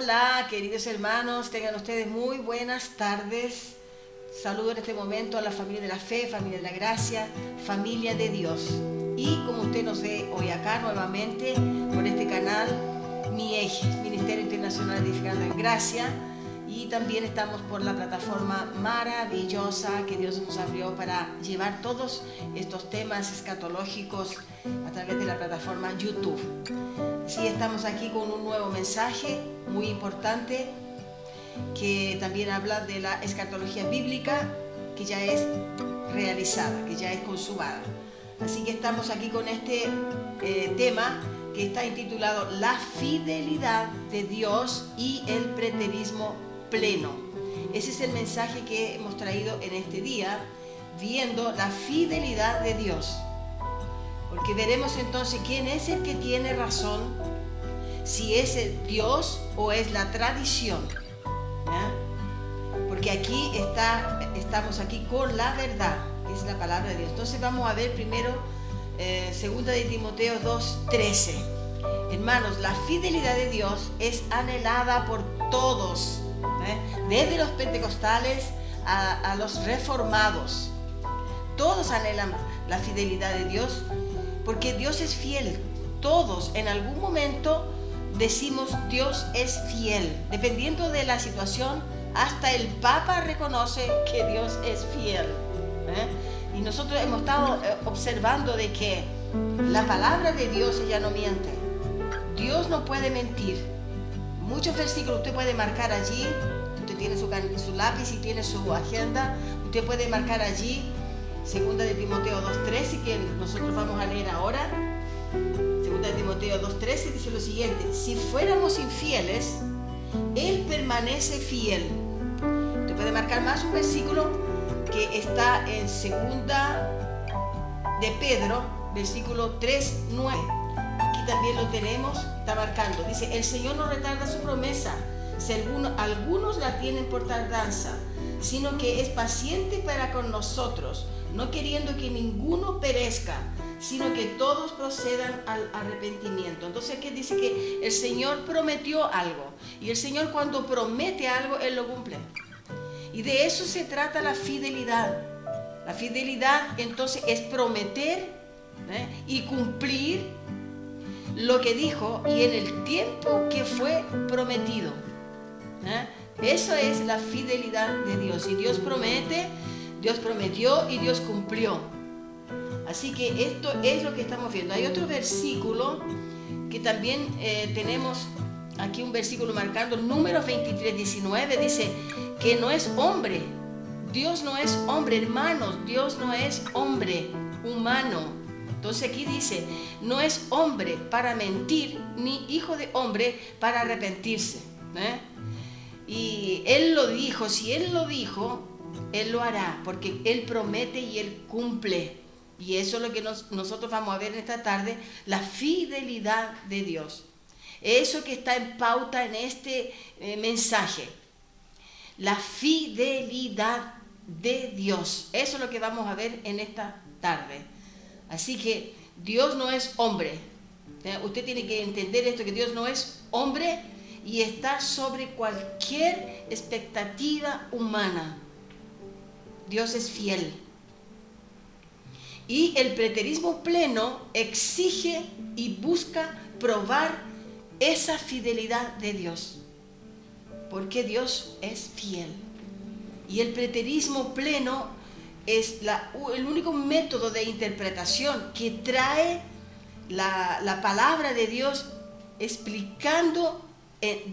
Hola, queridos hermanos, tengan ustedes muy buenas tardes. Saludo en este momento a la familia de la fe, familia de la gracia, familia de Dios. Y como usted nos ve hoy acá nuevamente por este canal, MIEG, Ministerio Internacional Edificando en Gracia, y también estamos por la plataforma maravillosa que Dios nos abrió para llevar todos estos temas escatológicos a través de la plataforma YouTube. Sí, estamos aquí con un nuevo mensaje muy importante que también habla de la escatología bíblica que ya es realizada, que ya es consumada. Así que estamos aquí con este tema que está intitulado La fidelidad de Dios y el preterismo pleno. Ese es el mensaje que hemos traído en este día, viendo la fidelidad de Dios. Porque veremos entonces quién es el que tiene razón, si es el Dios o es la tradición. Porque aquí estamos aquí con la verdad, que es la palabra de Dios. Entonces vamos a ver primero 2 de Timoteo 2:13. Hermanos, la fidelidad de Dios es anhelada por todos, desde los pentecostales a los reformados. Todos anhelan la fidelidad de Dios porque Dios es fiel. Todos en algún momento decimos Dios es fiel. Dependiendo de la situación, hasta el Papa reconoce que Dios es fiel. Y nosotros hemos estado observando de que la palabra de Dios ella no miente. Dios no puede mentir. Muchos versículos usted puede marcar allí. Usted tiene su lápiz y tiene su agenda. Usted puede marcar allí 2 de Timoteo 2:13, que nosotros vamos a leer ahora. 2 de Timoteo 2:13 dice lo siguiente: si fuéramos infieles, Él permanece fiel. Usted puede marcar más un versículo que está en 2 de Pedro, versículo 3:9. Aquí también lo tenemos, está marcando. Dice: el Señor no retarda su promesa, si algunos la tienen por tardanza, sino que es paciente para con nosotros, no queriendo que ninguno perezca, sino que todos procedan al arrepentimiento. Entonces aquí dice que el Señor prometió algo, y el Señor cuando promete algo, Él lo cumple. Y de eso se trata la fidelidad. La fidelidad entonces es prometer y cumplir lo que dijo y en el tiempo que fue prometido. Eso es la fidelidad de Dios. Y Dios promete, Dios prometió y Dios cumplió. Así que esto es lo que estamos viendo. Hay otro versículo que también tenemos aquí, un versículo marcando, Números 23:19, dice que no es hombre. Dios no es hombre, hermanos. Dios no es hombre humano. Entonces aquí dice, no es hombre para mentir, ni hijo de hombre para arrepentirse. Y Él lo dijo, si Él lo dijo, Él lo hará, porque Él promete y Él cumple. Y eso es lo que nosotros vamos a ver en esta tarde, la fidelidad de Dios. Eso que está en pauta en este mensaje, la fidelidad de Dios. Eso es lo que vamos a ver en esta tarde. Así que Dios no es hombre. Usted tiene que entender esto, que Dios no es hombre y está sobre cualquier expectativa humana. Dios es fiel. Y el preterismo pleno exige y busca probar esa fidelidad de Dios, porque Dios es fiel. Y el preterismo pleno es el único método de interpretación que trae la palabra de Dios explicando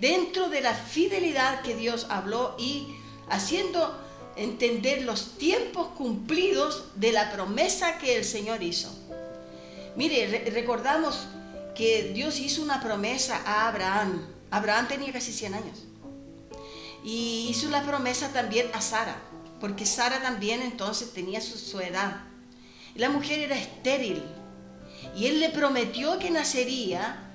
dentro de la fidelidad que Dios habló y haciendo entender los tiempos cumplidos de la promesa que el Señor hizo. Mire, recordamos que Dios hizo una promesa a Abraham. Abraham tenía casi 100 años. Y hizo la promesa también a Sara, porque Sara también entonces tenía su edad. La mujer era estéril. Y Él le prometió que nacería.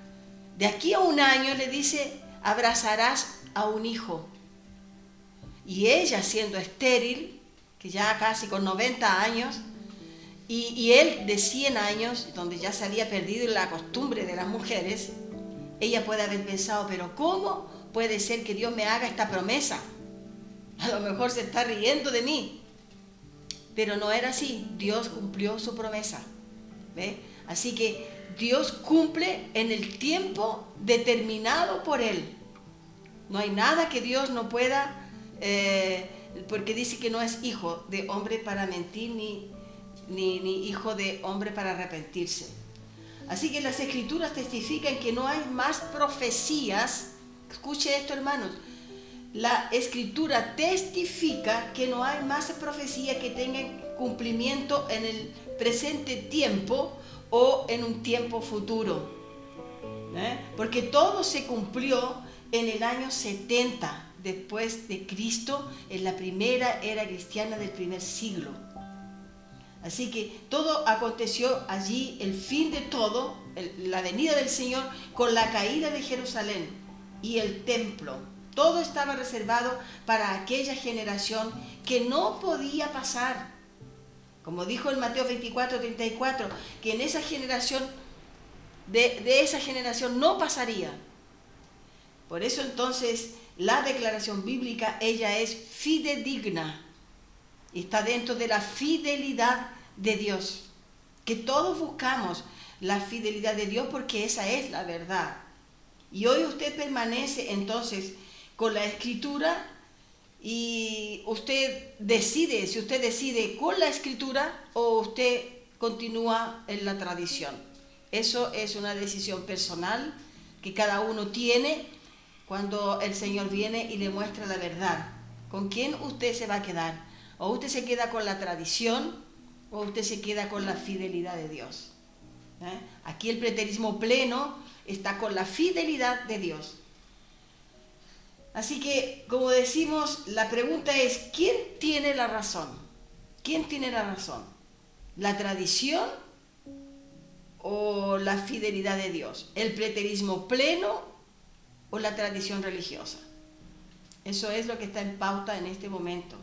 De aquí a un año le dice, abrazarás a un hijo. Y ella, siendo estéril, que ya casi con 90 años, y él de 100 años, donde ya se había perdido la costumbre de las mujeres, ella puede haber pensado, pero ¿cómo puede ser que Dios me haga esta promesa. A lo mejor se está riendo de mí. Pero no era así. Dios cumplió su promesa. ¿Ve? Así que Dios cumple en el tiempo determinado por Él. No hay nada que Dios no pueda, porque dice que no es hijo de hombre para mentir, ni hijo de hombre para arrepentirse. Así que las Escrituras testifican que no hay más profecías. Escuche esto, hermanos. La Escritura testifica que no hay más profecías que tengan cumplimiento en el presente tiempo o en un tiempo futuro. Porque todo se cumplió en el año 70 después de Cristo, en la primera era cristiana del primer siglo. Así que todo aconteció allí, el fin de todo, la venida del Señor, con la caída de Jerusalén y el templo. Todo estaba reservado para aquella generación que no podía pasar. Como dijo en Mateo 24:34, que en esa generación, de esa generación no pasaría. Por eso entonces la declaración bíblica, ella es fidedigna. Está dentro de la fidelidad de Dios. Que todos buscamos la fidelidad de Dios porque esa es la verdad. Y hoy usted permanece entonces con la Escritura y usted decide, si usted decide con la Escritura o usted continúa en la tradición. Eso es una decisión personal que cada uno tiene cuando el Señor viene y le muestra la verdad. ¿Con quién usted se va a quedar? O usted se queda con la tradición o usted se queda con la fidelidad de Dios. Aquí el preterismo pleno está con la fidelidad de Dios. Así que, como decimos, la pregunta es, ¿quién tiene la razón? ¿Quién tiene la razón? ¿La tradición o la fidelidad de Dios? ¿El preterismo pleno o la tradición religiosa? Eso es lo que está en pauta en este momento.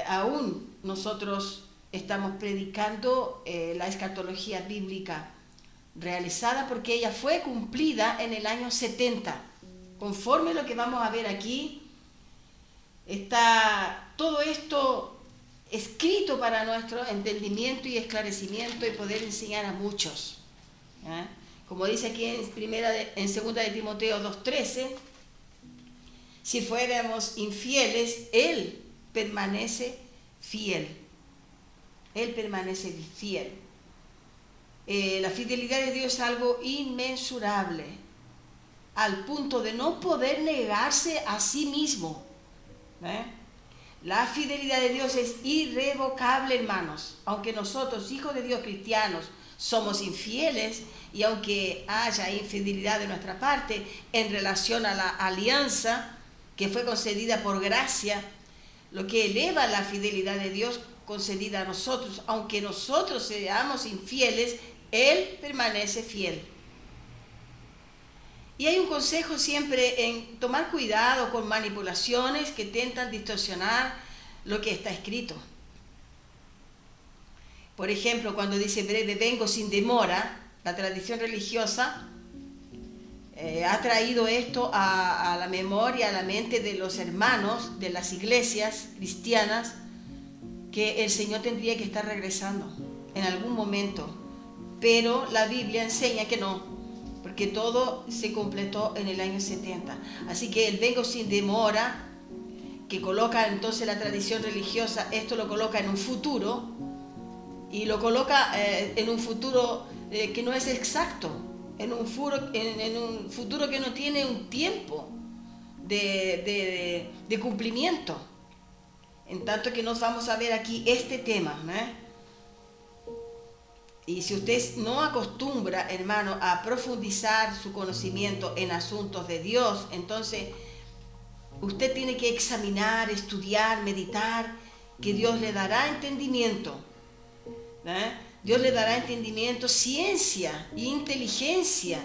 Aún nosotros estamos predicando la escatología bíblica realizada porque ella fue cumplida en el año 70. Conforme lo que vamos a ver aquí, está todo esto escrito para nuestro entendimiento y esclarecimiento y poder enseñar a muchos. Como dice aquí en 2 de Timoteo 2:13, si fuéramos infieles, Él permanece fiel. Él permanece fiel. La fidelidad de Dios es algo inmensurable, al punto de no poder negarse a sí mismo. La fidelidad de Dios es irrevocable, hermanos. Aunque nosotros, hijos de Dios cristianos, somos infieles, y aunque haya infidelidad de nuestra parte en relación a la alianza que fue concedida por gracia, lo que eleva la fidelidad de Dios concedida a nosotros, aunque nosotros seamos infieles, Él permanece fiel. Y hay un consejo siempre en tomar cuidado con manipulaciones que intentan distorsionar lo que está escrito. Por ejemplo, cuando dice breve vengo sin demora, la tradición religiosa ha traído esto a la memoria, a la mente de los hermanos de las iglesias cristianas, que el Señor tendría que estar regresando en algún momento. Pero la Biblia enseña que no, porque todo se completó en el año 70. Así que el vengo sin demora, que coloca entonces la tradición religiosa, esto lo coloca en un futuro, y lo coloca en un futuro que no es exacto, en un futuro que no tiene un tiempo de cumplimiento. En tanto que nos vamos a ver aquí este tema, Y si usted no acostumbra, hermano, a profundizar su conocimiento en asuntos de Dios, entonces usted tiene que examinar, estudiar, meditar, que Dios le dará entendimiento. Dios le dará entendimiento, ciencia e inteligencia,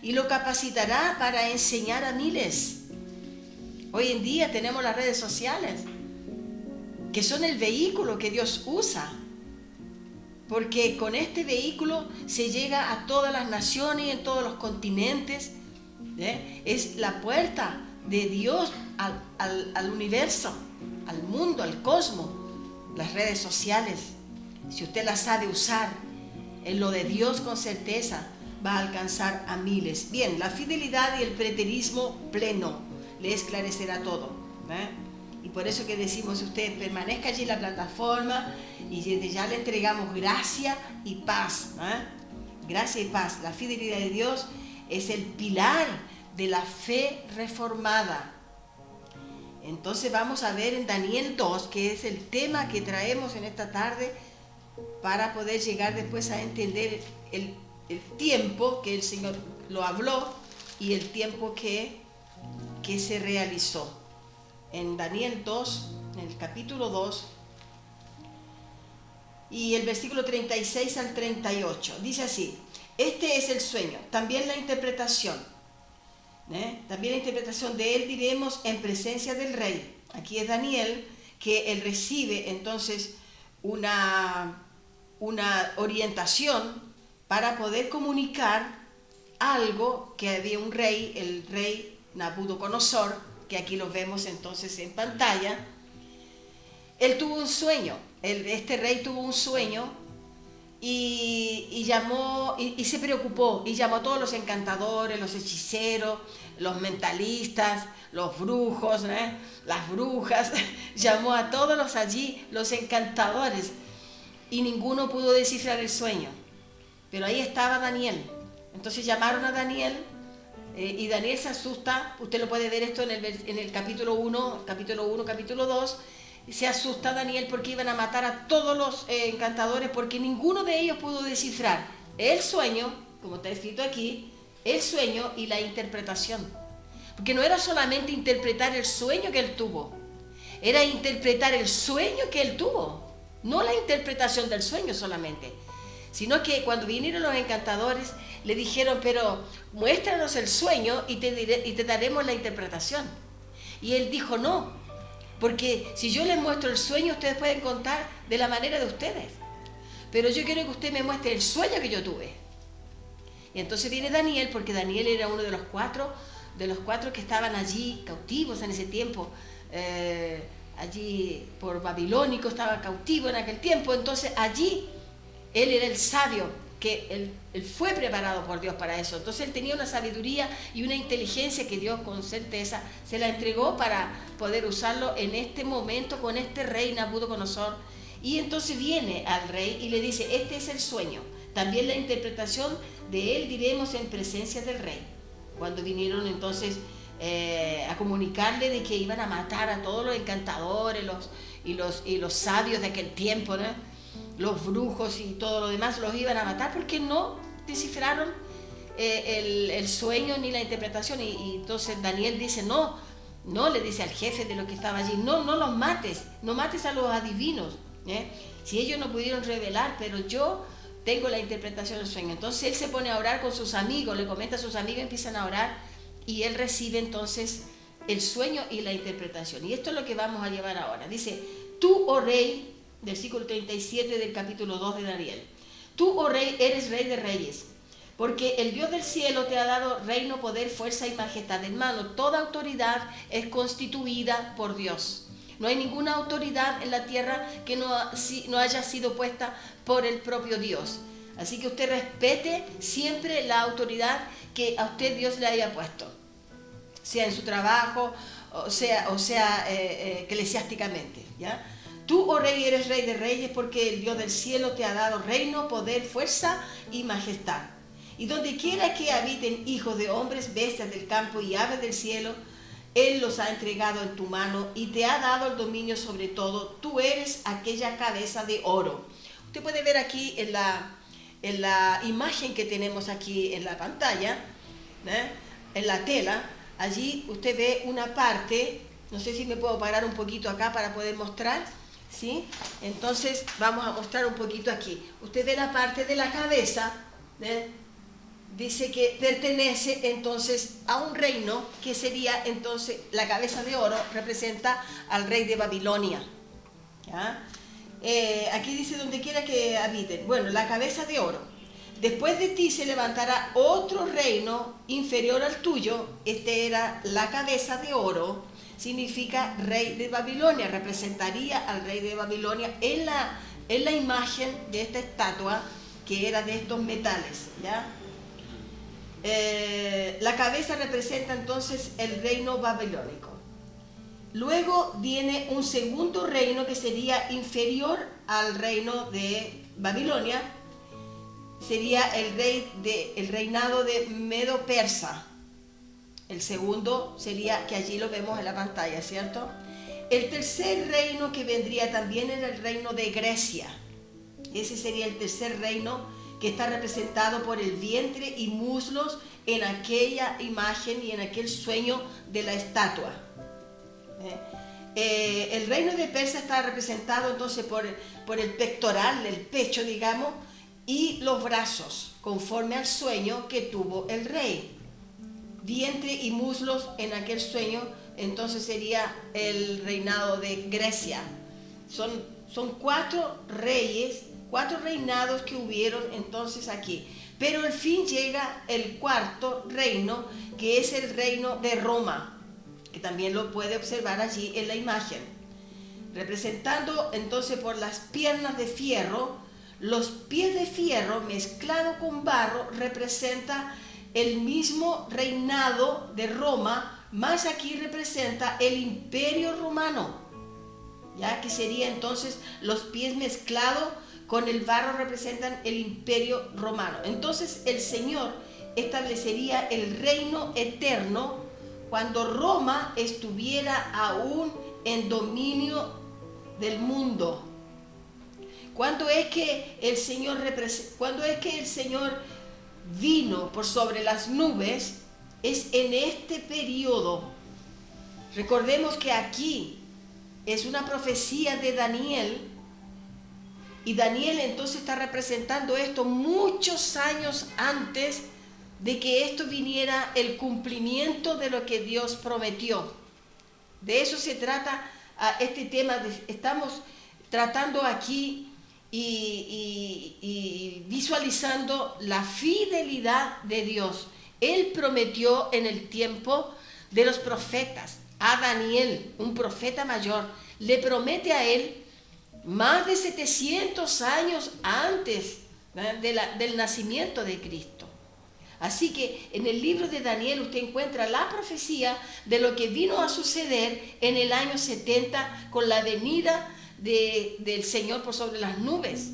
y lo capacitará para enseñar a miles. Hoy en día tenemos las redes sociales, que son el vehículo que Dios usa, porque con este vehículo se llega a todas las naciones y en todos los continentes, Es la puerta de Dios al universo, al mundo, al cosmos, las redes sociales. Si usted las sabe usar en lo de Dios con certeza, va a alcanzar a miles. Bien, la fidelidad y el preterismo pleno le esclarecerá todo. Y por eso que decimos, usted permanezca allí en la plataforma y desde ya le entregamos gracia y paz. Gracia y paz. La fidelidad de Dios es el pilar de la fe reformada. Entonces vamos a ver en Daniel 2, que es el tema que traemos en esta tarde, para poder llegar después a entender el tiempo que el Señor lo habló y el tiempo que se realizó. En Daniel 2, en el capítulo 2, y el versículo 36 al 38, dice así: este es el sueño, también la interpretación. También la interpretación de él diremos en presencia del rey. Aquí es Daniel, que él recibe entonces una orientación para poder comunicar algo que había un rey, el rey Nabucodonosor, que aquí lo vemos entonces en pantalla. Él tuvo un sueño, este rey tuvo un sueño y llamó, y se preocupó, y llamó a todos los encantadores, los hechiceros, los mentalistas, los brujos, las brujas, llamó a todos los encantadores, y ninguno pudo descifrar el sueño. Pero ahí estaba Daniel. Entonces llamaron a Daniel, y Daniel se asusta. Usted lo puede ver esto en el capítulo 1, capítulo 2. Se asusta Daniel porque iban a matar a todos los encantadores, porque ninguno de ellos pudo descifrar el sueño, como está escrito aquí, el sueño y la interpretación. Porque no era solamente interpretar el sueño que él tuvo, era interpretar el sueño que él tuvo. No la interpretación del sueño solamente, sino que cuando vinieron los encantadores le dijeron: pero muéstranos el sueño y te daremos la interpretación. Y él dijo: no, porque si yo les muestro el sueño, ustedes pueden contar de la manera de ustedes, pero yo quiero que usted me muestre el sueño que yo tuve. Y entonces viene Daniel, porque Daniel era uno de los cuatro que estaban allí cautivos en ese tiempo. Allí por babilónico, estaba cautivo en aquel tiempo. Entonces allí él era el sabio, que él fue preparado por Dios para eso. Entonces él tenía una sabiduría y una inteligencia que Dios con certeza se la entregó para poder usarlo en este momento con este rey Nabucodonosor. Y entonces viene al rey y le dice: este es el sueño, también la interpretación de él diremos en presencia del rey. Cuando vinieron entonces a comunicarle de que iban a matar a todos los encantadores y los sabios de aquel tiempo, los brujos y todo lo demás, los iban a matar porque no descifraron el sueño ni la interpretación. Y entonces Daniel dice: no, le dice al jefe de lo que estaba allí: no los mates, no mates a los adivinos, si ellos no pudieron revelar, pero yo tengo la interpretación del sueño. Entonces él se pone a orar con sus amigos, le comenta a sus amigos, empiezan a orar, y él recibe entonces el sueño y la interpretación. Y esto es lo que vamos a llevar ahora. Dice: tú, oh rey, versículo 37 del capítulo 2 de Daniel: tú, oh rey, eres rey de reyes, porque el Dios del cielo te ha dado reino, poder, fuerza y majestad. Hermano, toda autoridad es constituida por Dios. No hay ninguna autoridad en la tierra que no haya sido puesta por el propio Dios. Así que usted respete siempre la autoridad que a usted Dios le haya puesto, sea en su trabajo, o sea eclesiásticamente, ¿ya? Tú, oh rey, eres rey de reyes, porque el Dios del cielo te ha dado reino, poder, fuerza y majestad. Y donde quiera que habiten hijos de hombres, bestias del campo y aves del cielo, Él los ha entregado en tu mano y te ha dado el dominio sobre todo. Tú eres aquella cabeza de oro. Usted puede ver aquí en la imagen que tenemos aquí en la pantalla, en la tela, allí usted ve una parte. No sé si me puedo parar un poquito acá para poder mostrar, ¿sí? Entonces vamos a mostrar un poquito aquí. Usted ve la parte de la cabeza, dice que pertenece entonces a un reino que sería entonces la cabeza de oro, representa al rey de Babilonia, ¿ya? Aquí dice donde quiera que habiten. Bueno, la cabeza de oro. después de ti se levantará otro reino inferior al tuyo. Este era la cabeza de oro, significa rey de Babilonia, representaría al rey de Babilonia en la imagen de esta estatua que era de estos metales, ¿ya? La cabeza representa entonces el reino babilónico. Luego viene un segundo reino que sería inferior al reino de Babilonia, sería el reinado de Medo-Persa. El segundo sería, que allí lo vemos en la pantalla, ¿cierto? El tercer reino que vendría también era el reino de Grecia. Ese sería el tercer reino, que está representado por el vientre y muslos en aquella imagen y en aquel sueño de la estatua. El reino de Persia está representado entonces por el pectoral, el pecho, digamos, y los brazos, conforme al sueño que tuvo el rey. Vientre y muslos en aquel sueño, entonces sería el reinado de Grecia. Son 4 reyes, 4 reinados que hubieron entonces aquí. Pero al fin llega el cuarto reino, que es el reino de Roma, que también lo puede observar allí en la imagen, representando entonces por las piernas de fierro. Los pies de fierro mezclado con barro representa el mismo reinado de Roma, más aquí representa el imperio romano, ya que sería entonces los pies mezclados con el barro representan el imperio romano. Entonces el Señor establecería el reino eterno cuando Roma estuviera aún en dominio del mundo. ¿Cuándo es que el Señor vino por sobre las nubes? Es en este periodo. Recordemos que aquí es una profecía de Daniel, y Daniel entonces está representando esto muchos años antes de que esto viniera el cumplimiento de lo que Dios prometió. De eso se trata este tema. Estamos tratando aquí y visualizando la fidelidad de Dios. Él prometió en el tiempo de los profetas, a Daniel, un profeta mayor, le promete a él más de 700 años antes del nacimiento de Cristo. Así que en el libro de Daniel usted encuentra la profecía de lo que vino a suceder en el año 70 con la venida del Señor por sobre las nubes.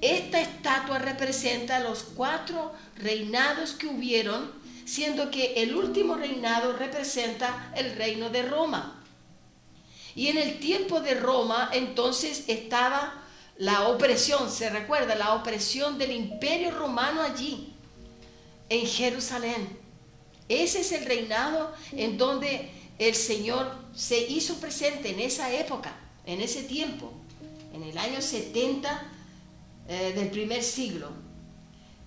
Esta estatua representa los 4 reinados que hubieron, siendo que el último reinado representa el reino de Roma. Y en el tiempo de Roma entonces estaba la opresión, se recuerda, la opresión del imperio romano allí, en Jerusalén. Ese es el reinado en donde el Señor se hizo presente en esa época, en ese tiempo, en el año 70 del primer siglo.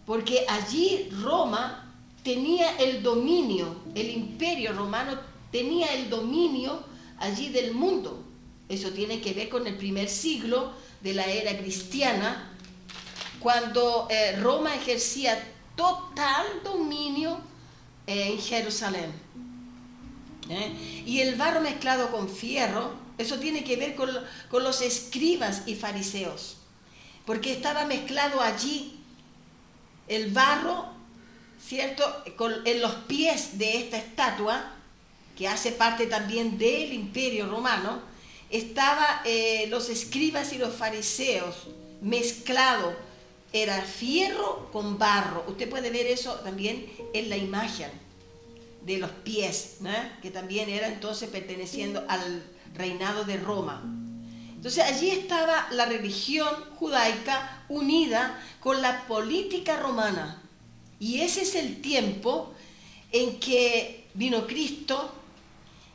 Porque allí Roma tenía el dominio, el imperio romano tenía el dominio allí del mundo. Eso tiene que ver con el primer siglo de la era cristiana, cuando Roma ejercía total dominio en Jerusalén. Y el barro mezclado con fierro, eso tiene que ver con los escribas y fariseos, porque estaba mezclado allí el barro, ¿cierto?, en los pies de esta estatua, que hace parte también del imperio romano. Estaba los escribas y los fariseos mezclado, era fierro con barro. Usted puede ver eso también en la imagen de los pies, ¿no?, que también era entonces perteneciendo al reinado de Roma. Entonces allí estaba la religión judaica unida con la política romana, y ese es el tiempo en que vino Cristo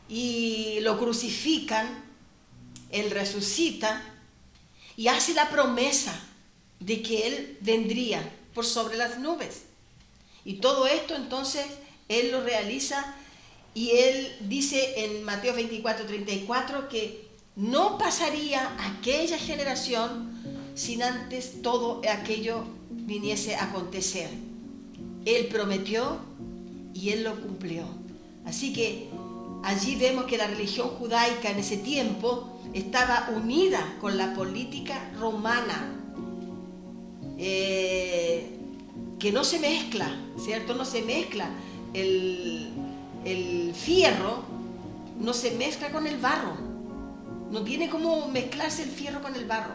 y lo crucifican, Él resucita y hace la promesa de que Él vendría por sobre las nubes. Y todo esto entonces Él lo realiza, y Él dice en Mateo 24:34 que no pasaría aquella generación sin antes todo aquello viniese a acontecer. Él prometió y Él lo cumplió. Así que allí vemos que la religión judaica en ese tiempo estaba unida con la política romana, que no se mezcla, ¿cierto? No se mezcla el fierro, no se mezcla con el barro. No tiene cómo mezclarse el fierro con el barro.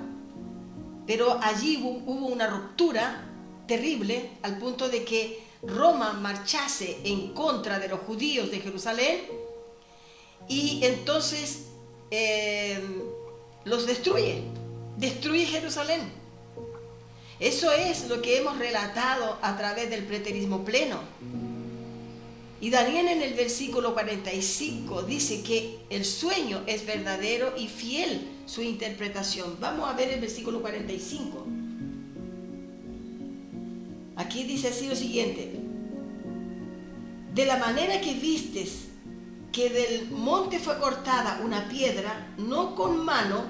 Pero allí hubo una ruptura terrible al punto de que Roma marchase en contra de los judíos de Jerusalén y entonces los destruye Jerusalén. Eso es lo que hemos relatado a través del preterismo pleno. Y Daniel en el versículo 45 dice que el sueño es verdadero y fiel su interpretación. Vamos a ver el versículo 45. Aquí dice así lo siguiente: de la manera que vistes que del monte fue cortada una piedra, no con mano,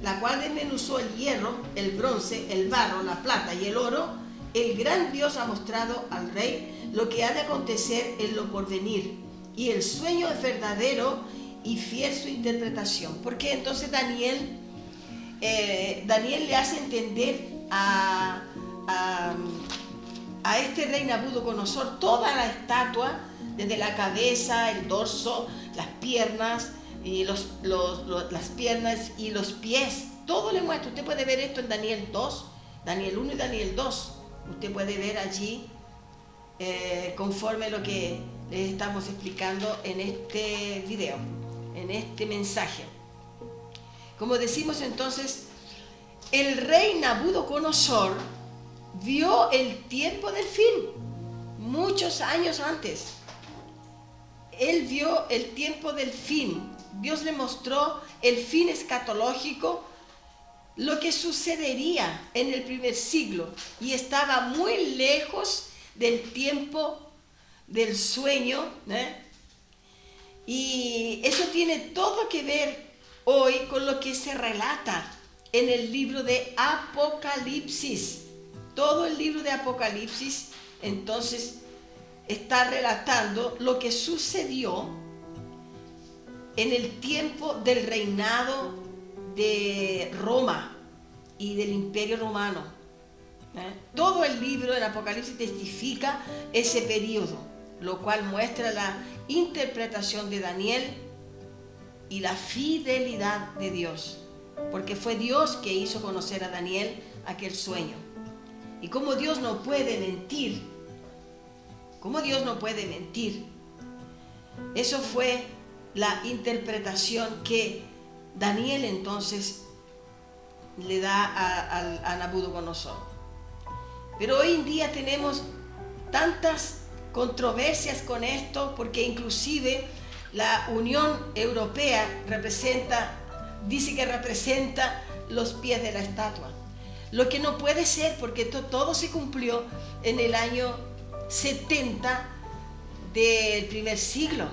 la cual desmenuzó el hierro, el bronce, el barro, la plata y el oro, el gran Dios ha mostrado al rey lo que ha de acontecer en lo porvenir, y el sueño es verdadero y fiel su interpretación. Porque entonces Daniel le hace entender a este rey Nabucodonosor toda la estatua, desde la cabeza, el dorso, las piernas y las piernas y los pies. Todo le muestra. Usted puede ver esto en Daniel 2, Daniel 1 y Daniel 2. Usted puede ver allí conforme lo que les estamos explicando en este video, en este mensaje. Como decimos entonces, el rey Nabucodonosor vio el tiempo del fin muchos años antes. Él vio el tiempo del fin. Dios le mostró el fin escatológico, lo que sucedería en el primer siglo, y estaba muy lejos del tiempo del sueño, y eso tiene todo que ver hoy con lo que se relata en el libro de Apocalipsis. Todo el libro de Apocalipsis entonces está relatando lo que sucedió en el tiempo del reinado de Roma y del Imperio Romano. Todo el libro del Apocalipsis testifica ese periodo, lo cual muestra la interpretación de Daniel y la fidelidad de Dios, porque fue Dios que hizo conocer a Daniel aquel sueño. Y como Dios no puede mentir, eso fue la interpretación que Daniel entonces le da a Nabucodonosor. Pero hoy en día tenemos tantas controversias con esto, porque inclusive la Unión Europea dice que representa los pies de la estatua. Lo que no puede ser, porque todo se cumplió en el año 70 del primer siglo.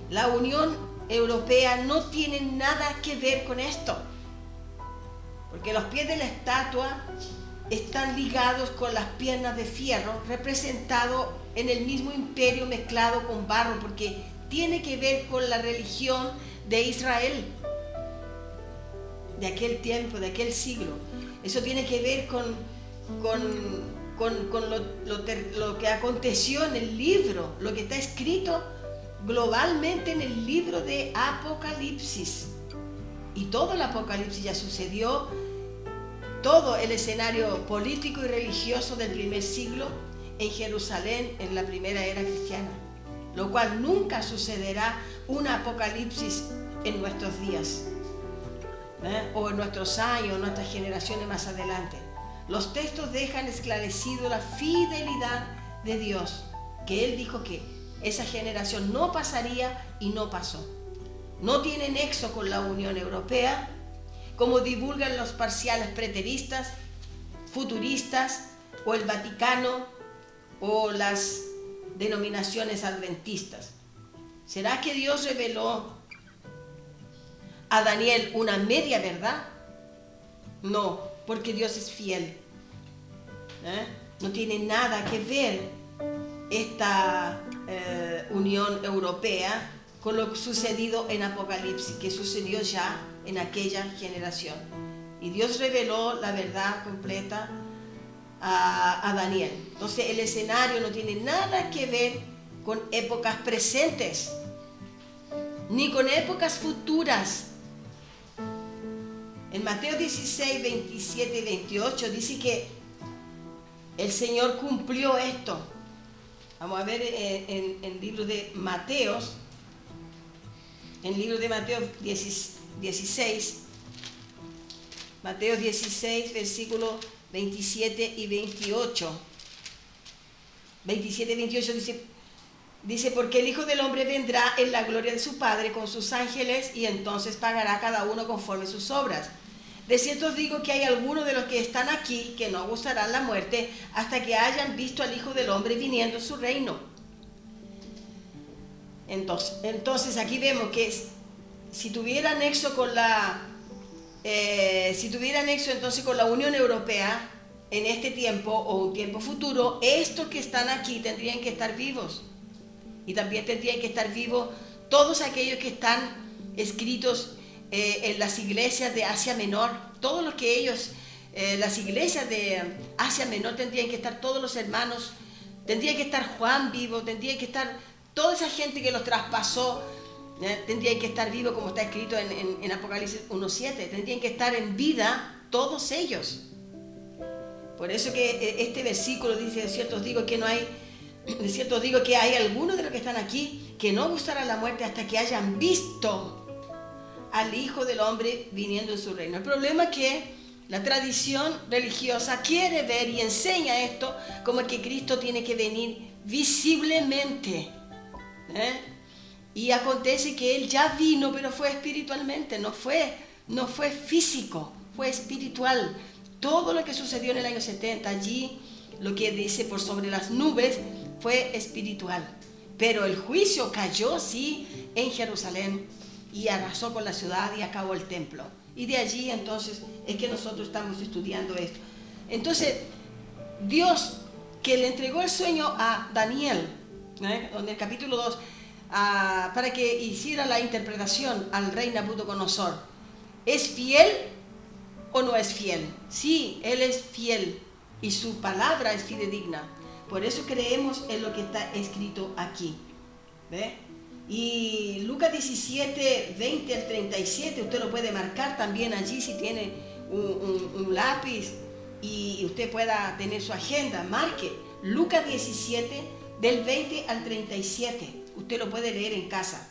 La Unión Europea no tiene nada que ver con esto, porque los pies de la estatua están ligados con las piernas de fierro, representado en el mismo imperio mezclado con barro, porque tiene que ver con la religión de Israel, de aquel tiempo, de aquel siglo. Eso tiene que ver con lo que aconteció en el libro, lo que está escrito globalmente en el libro de Apocalipsis. Y todo el Apocalipsis ya sucedió. Todo el escenario político y religioso del primer siglo en Jerusalén en la primera era cristiana, lo cual nunca sucederá un apocalipsis en nuestros días, o en nuestros años, en nuestras generaciones más adelante. Los textos dejan esclarecido la fidelidad de Dios, que Él dijo que esa generación no pasaría y no pasó. No tiene nexo con la Unión Europea, como divulgan los parciales preteristas, futuristas, o el Vaticano, o las denominaciones adventistas. ¿Será que Dios reveló a Daniel una media verdad? No, porque Dios es fiel. No tiene nada que ver esta Unión Europea con lo sucedido en Apocalipsis, que sucedió ya en aquella generación. Y Dios reveló la verdad completa a Daniel. Entonces el escenario no tiene nada que ver con épocas presentes, ni con épocas futuras. En Mateo 16, 27 y 28 dice que el Señor cumplió esto. Vamos a ver en el libro de Mateo, en el libro de Mateo 16, Mateo 16, versículos 27 y 28. 27 y 28 dice, porque el Hijo del Hombre vendrá en la gloria de su Padre con sus ángeles y entonces pagará cada uno conforme sus obras. De cierto os digo que hay algunos de los que están aquí que no gustarán la muerte hasta que hayan visto al Hijo del Hombre viniendo en su reino. Entonces aquí vemos que si tuviera nexo con la entonces con la Unión Europea en este tiempo o un tiempo futuro, estos que están aquí tendrían que estar vivos. Y también tendrían que estar vivos todos aquellos que están escritos en las iglesias de Asia Menor. Todos los que ellos, las iglesias de Asia Menor, tendrían que estar todos los hermanos, tendría que estar Juan vivo, tendría que estar toda esa gente que los traspasó, tendrían que estar vivos como está escrito en Apocalipsis 1.7, tendrían que estar en vida todos ellos. Por eso que este versículo dice, de cierto os digo que hay algunos de los que están aquí que no gustarán la muerte hasta que hayan visto al Hijo del Hombre viniendo en su reino. El problema es que la tradición religiosa quiere ver y enseña esto como que Cristo tiene que venir visiblemente. Y acontece que Él ya vino, pero fue espiritualmente, no fue físico, fue espiritual. Todo lo que sucedió en el año 70 allí, lo que dice por sobre las nubes, fue espiritual. Pero el juicio cayó, sí, en Jerusalén y arrasó con la ciudad y acabó el templo. Y de allí entonces es que nosotros estamos estudiando esto. Entonces, Dios que le entregó el sueño a Daniel, en el capítulo 2, para que hiciera la interpretación al rey Nabucodonosor, ¿es fiel o no es fiel? Sí, Él es fiel y su palabra es fidedigna. Por eso creemos en lo que está escrito aquí. ¿Ve? Y Lucas 17, 20 al 37, usted lo puede marcar también allí si tiene un lápiz y usted pueda tener su agenda. Marque Lucas 17, del 20 al 37. Usted lo puede leer en casa.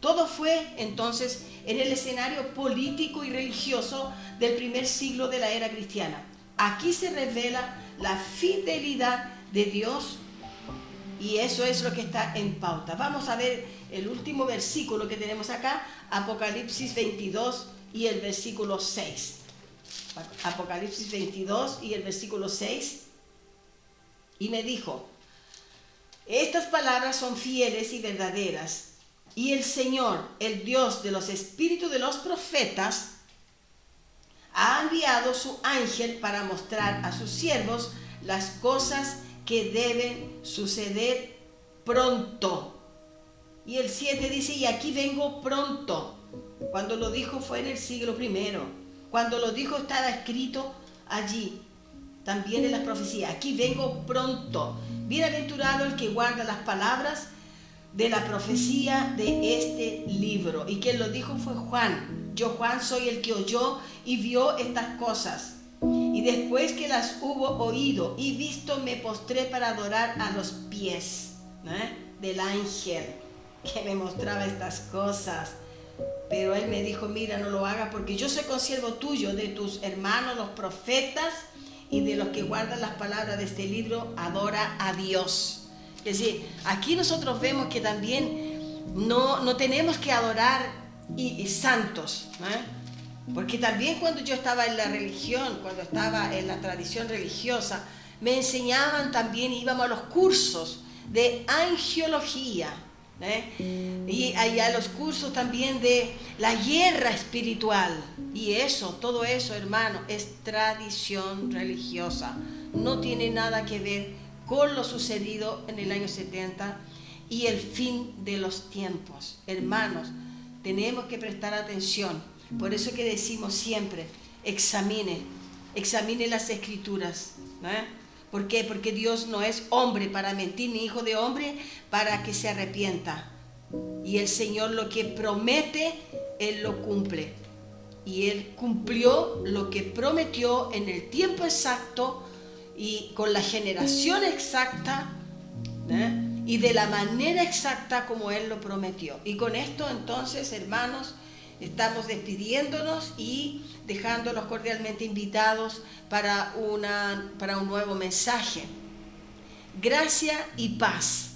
Todo fue entonces en el escenario político y religioso del primer siglo de la era cristiana. Aquí se revela la fidelidad de Dios y eso es lo que está en pauta. Vamos a ver el último versículo que tenemos acá, Apocalipsis 22 y el versículo 6. Apocalipsis 22 y el versículo 6. Y me dijo, estas palabras son fieles y verdaderas, y el Señor, el Dios de los espíritus de los profetas, ha enviado su ángel para mostrar a sus siervos las cosas que deben suceder pronto. Y el 7 dice, y aquí vengo pronto. Cuando lo dijo fue en el siglo I. Cuando lo dijo estaba escrito allí, también en las profecías. Aquí vengo pronto. Bienaventurado el que guarda las palabras de la profecía de este libro. Y quien lo dijo fue Juan. Yo, Juan, soy el que oyó y vio estas cosas. Y después que las hubo oído y visto, me postré para adorar a los pies del ángel que me mostraba estas cosas. Pero él me dijo, mira, no lo hagas porque yo soy consiervo tuyo, de tus hermanos los profetas y de los que guardan las palabras de este libro. Adora a Dios. Es decir, aquí nosotros vemos que también no tenemos que adorar y santos, porque también cuando yo estaba en la religión, cuando estaba en la tradición religiosa, me enseñaban también, íbamos a los cursos de angiología, y allá los cursos también de la guerra espiritual. Y eso, todo eso, hermano, es tradición religiosa. no tiene nada que ver con lo sucedido en el año 70 y el fin de los tiempos. Hermanos, tenemos que prestar atención. Por eso que decimos siempre, examine las escrituras, ¿no? ¿Por qué? Porque Dios no es hombre para mentir, ni hijo de hombre para que se arrepienta. Y el Señor lo que promete, Él lo cumple. Y Él cumplió lo que prometió en el tiempo exacto y con la generación exacta, ¿eh? Y de la manera exacta como Él lo prometió. Y con esto entonces, hermanos, estamos despidiéndonos y dejándolos cordialmente invitados para un nuevo mensaje. Gracia y paz.